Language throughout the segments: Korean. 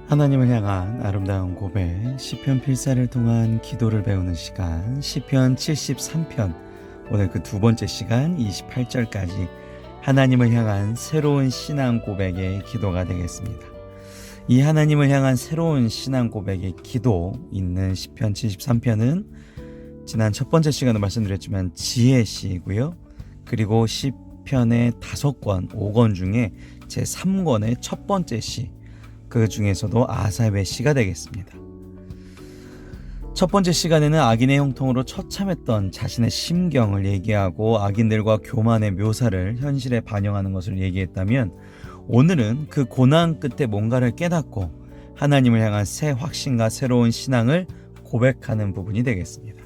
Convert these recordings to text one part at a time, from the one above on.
하나님을 향한 아름다운 고백, 시편 필사를 통한 기도를 배우는 시간, 시편 73편. 오늘 그 두 번째 시간 28절까지 하나님을 향한 새로운 신앙 고백의 기도가 되겠습니다. 이 하나님을 향한 새로운 신앙 고백의 기도 있는 시편 73편은 지난 첫 번째 시간에 말씀드렸지만 지혜 시이고요. 그리고 시편의 5권, 5권 중에 제 3권의 첫 번째 시, 그 중에서도 아삽의 시가 되겠습니다. 첫 번째 시간에는 악인의 형통으로 처참했던 자신의 심경을 얘기하고 악인들과 교만의 묘사를 현실에 반영하는 것을 얘기했다면, 오늘은 그 고난 끝에 뭔가를 깨닫고 하나님을 향한 새 확신과 새로운 신앙을 고백하는 부분이 되겠습니다.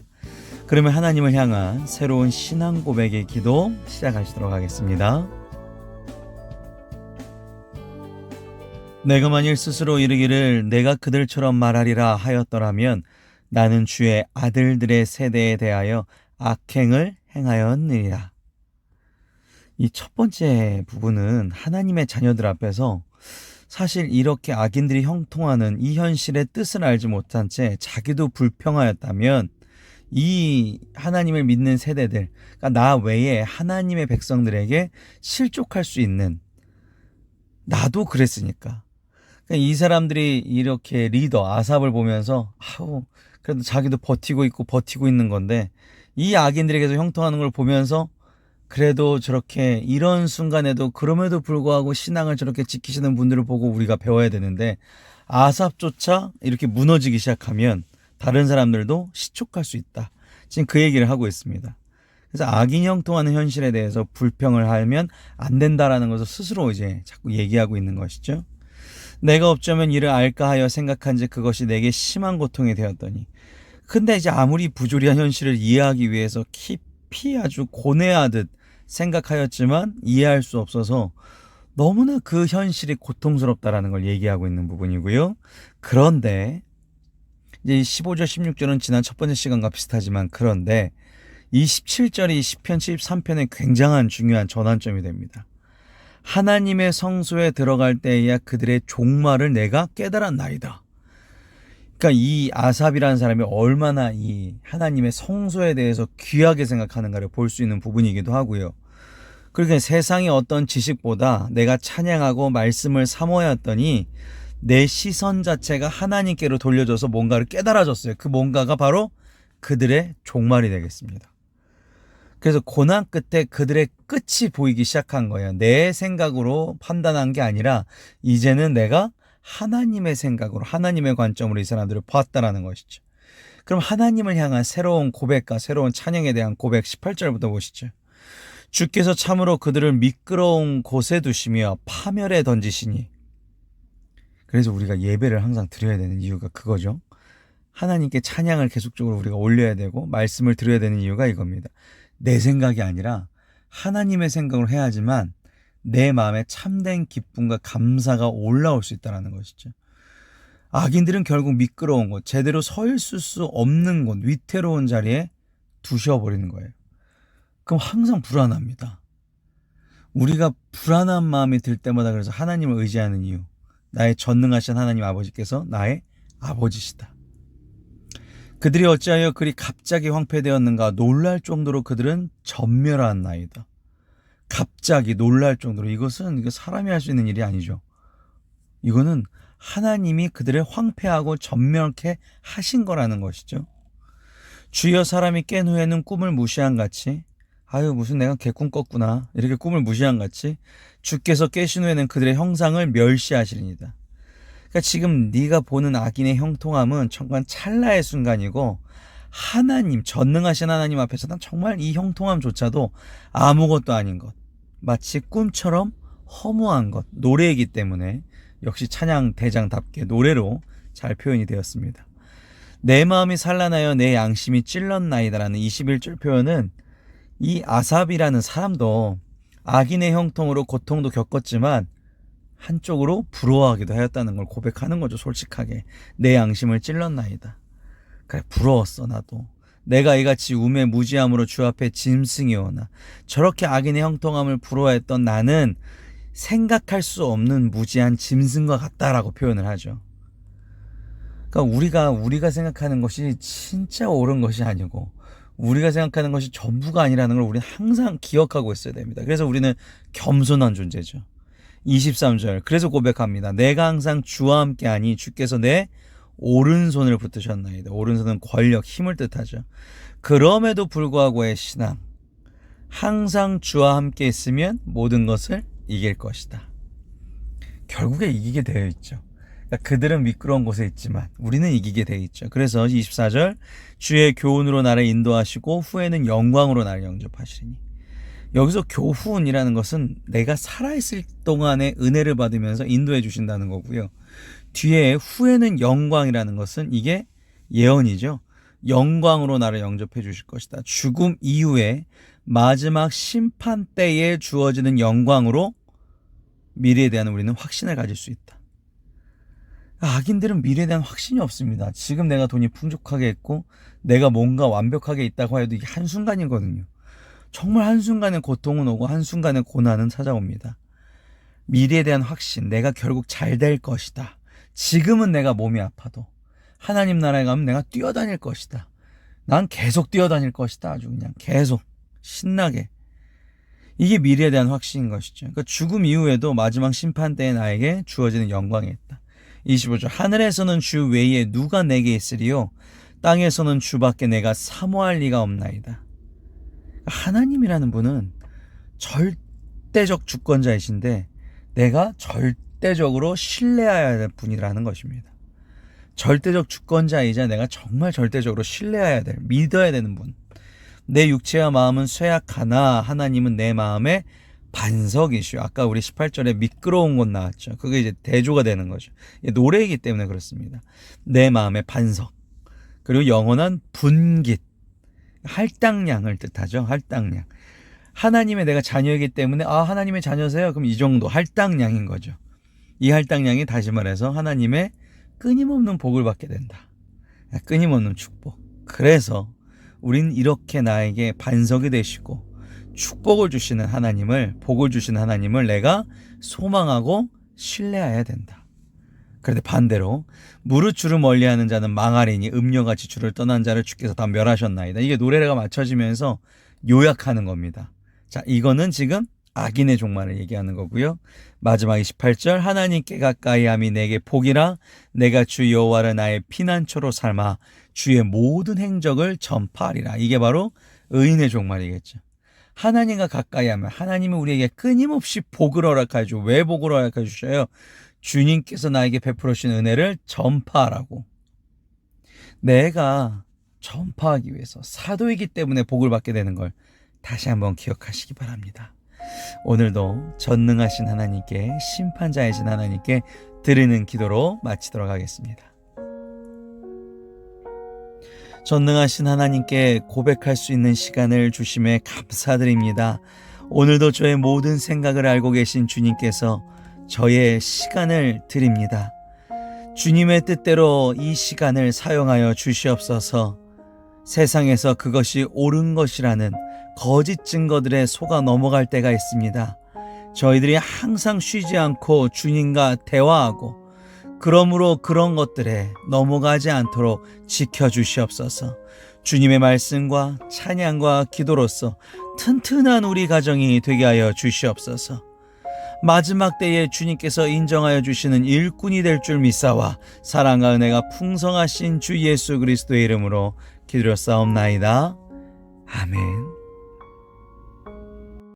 그러면 하나님을 향한 새로운 신앙 고백의 기도 시작하시도록 하겠습니다. 내가 만일 스스로 이르기를 내가 그들처럼 말하리라 하였더라면 나는 주의 아들들의 세대에 대하여 악행을 행하였느니라. 이 첫 번째 부분은 하나님의 자녀들 앞에서 사실 이렇게 악인들이 형통하는 이 현실의 뜻을 알지 못한 채 자기도 불평하였다면, 이 하나님을 믿는 세대들, 그러니까 나 외에 하나님의 백성들에게 실족할 수 있는, 나도 그랬으니까, 이 사람들이 이렇게 리더 아삽을 보면서 그래도 자기도 버티고 있는 건데, 이 악인들이 계속 형통하는 걸 보면서 그래도 저렇게 이런 순간에도 그럼에도 불구하고 신앙을 저렇게 지키시는 분들을 보고 우리가 배워야 되는데, 아삽조차 이렇게 무너지기 시작하면 다른 사람들도 시촉할 수 있다. 지금 그 얘기를 하고 있습니다. 그래서 악인이 형통하는 현실에 대해서 불평을 하면 안 된다라는 것을 스스로 이제 자꾸 얘기하고 있는 것이죠. 내가 어쩌면 이를 알까 하여 생각한즉 그것이 내게 심한 고통이 되었더니. 근데 이제 아무리 부조리한 현실을 이해하기 위해서 깊이 아주 고뇌하듯 생각하였지만 이해할 수 없어서 너무나 그 현실이 고통스럽다라는 걸 얘기하고 있는 부분이고요. 그런데 이제 15절 16절은 지난 첫 번째 시간과 비슷하지만, 그런데 이 17절이 시편 73편의 굉장한 중요한 전환점이 됩니다. 하나님의 성소에 들어갈 때에야 그들의 종말을 내가 깨달았나이다. 그러니까 이 아삽이라는 사람이 얼마나 이 하나님의 성소에 대해서 귀하게 생각하는가를 볼 수 있는 부분이기도 하고요. 그러니까 세상의 어떤 지식보다 내가 찬양하고 말씀을 사모하였더니 내 시선 자체가 하나님께로 돌려져서 뭔가를 깨달아졌어요. 그 뭔가가 바로 그들의 종말이 되겠습니다. 그래서 고난 끝에 그들의 끝이 보이기 시작한 거예요. 내 생각으로 판단한 게 아니라 이제는 내가 하나님의 생각으로, 하나님의 관점으로 이 사람들을 봤다라는 것이죠. 그럼 하나님을 향한 새로운 고백과 새로운 찬양에 대한 고백 18절부터 보시죠. 주께서 참으로 그들을 미끄러운 곳에 두시며 파멸에 던지시니. 그래서 우리가 예배를 항상 드려야 되는 이유가 그거죠. 하나님께 찬양을 계속적으로 우리가 올려야 되고 말씀을 드려야 되는 이유가 이겁니다. 내 생각이 아니라 하나님의 생각으로 해야지만 내 마음에 참된 기쁨과 감사가 올라올 수 있다는 것이죠. 악인들은 결국 미끄러운 곳, 제대로 서 있을 수 없는 곳, 위태로운 자리에 두셔버리는 거예요. 그럼 항상 불안합니다. 우리가 불안한 마음이 들 때마다 그래서 하나님을 의지하는 이유, 나의 전능하신 하나님 아버지께서 나의 아버지시다. 그들이 어찌하여 그리 갑자기 황폐되었는가. 놀랄 정도로 그들은 전멸하나이다. 갑자기 놀랄 정도로. 이것은 사람이 할 수 있는 일이 아니죠. 이거는 하나님이 그들을 황폐하고 전멸케 하신 거라는 것이죠. 주여 사람이 깬 후에는 꿈을 무시한 같이, 무슨 내가 개꿈 꿨구나, 이렇게 꿈을 무시한 같이 주께서 깨신 후에는 그들의 형상을 멸시하시리니다. 그러니까 지금 네가 보는 악인의 형통함은 정말 찰나의 순간이고, 하나님, 전능하신 하나님 앞에서는 정말 이 형통함조차도 아무것도 아닌 것, 마치 꿈처럼 허무한 것, 노래이기 때문에 역시 찬양 대장답게 노래로 잘 표현이 되었습니다. 내 마음이 산란하여 내 양심이 찔렀나이다라는 21절 표현은 이 아삽이라는 사람도 악인의 형통으로 고통도 겪었지만 한쪽으로 부러워하기도 하였다는 걸 고백하는 거죠. 솔직하게 내 양심을 찔렀나이다. 그래, 부러웠어. 나도 내가 이같이 우매 무지함으로 주 앞에 짐승이오나. 저렇게 악인의 형통함을 부러워했던 나는 생각할 수 없는 무지한 짐승과 같다라고 표현을 하죠. 그러니까 우리가 생각하는 것이 진짜 옳은 것이 아니고 우리가 생각하는 것이 전부가 아니라는 걸 우리는 항상 기억하고 있어야 됩니다. 그래서 우리는 겸손한 존재죠. 23절 그래서 고백합니다. 내가 항상 주와 함께하니 주께서 내 오른손을 붙드셨나이다. 오른손은 권력, 힘을 뜻하죠. 그럼에도 불구하고의 신앙. 항상 주와 함께 있으면 모든 것을 이길 것이다. 결국에 이기게 되어 있죠. 그러니까 그들은 미끄러운 곳에 있지만 우리는 이기게 되어 있죠. 그래서 24절 주의 교훈으로 나를 인도하시고 후에는 영광으로 나를 영접하시리니. 여기서 교훈이라는 것은 내가 살아있을 동안에 은혜를 받으면서 인도해 주신다는 거고요. 뒤에 후에는 영광이라는 것은 이게 예언이죠. 영광으로 나를 영접해 주실 것이다. 죽음 이후에 마지막 심판 때에 주어지는 영광으로 미래에 대한 우리는 확신을 가질 수 있다. 악인들은 미래에 대한 확신이 없습니다. 지금 내가 돈이 풍족하게 있고 내가 뭔가 완벽하게 있다고 해도 이게 한순간이거든요. 정말 한순간에 고통은 오고 한순간에 고난은 찾아옵니다. 미래에 대한 확신, 내가 결국 잘 될 것이다. 지금은 내가 몸이 아파도 하나님 나라에 가면 내가 뛰어다닐 것이다. 난 계속 뛰어다닐 것이다. 아주 그냥 계속 신나게. 이게 미래에 대한 확신인 것이죠. 그러니까 죽음 이후에도 마지막 심판 때에 나에게 주어지는 영광이 있다. 25절 하늘에서는 주 외에 누가 내게 있으리요 땅에서는 주밖에 내가 사모할 리가 없나이다. 하나님이라는 분은 절대적 주권자이신데 내가 절대적으로 신뢰해야 될 분이라는 것입니다. 절대적 주권자이자 내가 정말 절대적으로 신뢰해야 될, 믿어야 되는 분. 내 육체와 마음은 쇠약하나 하나님은 내 마음의 반석이시오. 아까 우리 18절에 미끄러운 곳 나왔죠. 그게 이제 대조가 되는 거죠. 노래이기 때문에 그렇습니다. 내 마음의 반석. 그리고 영원한 분깃. 할당량을 뜻하죠. 할당량. 하나님의 내가 자녀이기 때문에 하나님의 자녀세요. 그럼 이 정도 할당량인 거죠. 이 할당량이 다시 말해서 하나님의 끊임없는 복을 받게 된다. 끊임없는 축복. 그래서 우린 이렇게 나에게 반석이 되시고 축복을 주시는 하나님을, 복을 주시는 하나님을 내가 소망하고 신뢰해야 된다. 그런데 반대로 무릇 주를 멀리하는 자는 망하리니 음녀같이 주를 떠난 자를 주께서 다 멸하셨나이다. 이게 노래가 맞춰지면서 요약하는 겁니다. 자, 이거는 지금 악인의 종말을 얘기하는 거고요. 마지막 28절 하나님께 가까이함이 내게 복이라 내가 주 여호와를 나의 피난처로 삼아 주의 모든 행적을 전파하리라. 이게 바로 의인의 종말이겠죠. 하나님과 가까이하면 하나님은 우리에게 끊임없이 복을 허락해 주죠. 왜 복을 허락해 주셔요? 주님께서 나에게 베풀어 주신 은혜를 전파하라고. 내가 전파하기 위해서 사도이기 때문에 복을 받게 되는 걸 다시 한번 기억하시기 바랍니다. 오늘도 전능하신 하나님께, 심판자이신 하나님께 드리는 기도로 마치도록 하겠습니다. 전능하신 하나님께 고백할 수 있는 시간을 주심에 감사드립니다. 오늘도 저의 모든 생각을 알고 계신 주님께서 저의 시간을 드립니다. 주님의 뜻대로 이 시간을 사용하여 주시옵소서. 세상에서 그것이 옳은 것이라는 거짓 증거들에 속아 넘어갈 때가 있습니다. 저희들이 항상 쉬지 않고 주님과 대화하고 그러므로 그런 것들에 넘어가지 않도록 지켜주시옵소서. 주님의 말씀과 찬양과 기도로서 튼튼한 우리 가정이 되게 하여 주시옵소서. 마지막 때에 주님께서 인정하여 주시는 일꾼이 될 줄 믿사와 사랑과 은혜가 풍성하신 주 예수 그리스도의 이름으로 기도드렸사옵나이다. 아멘.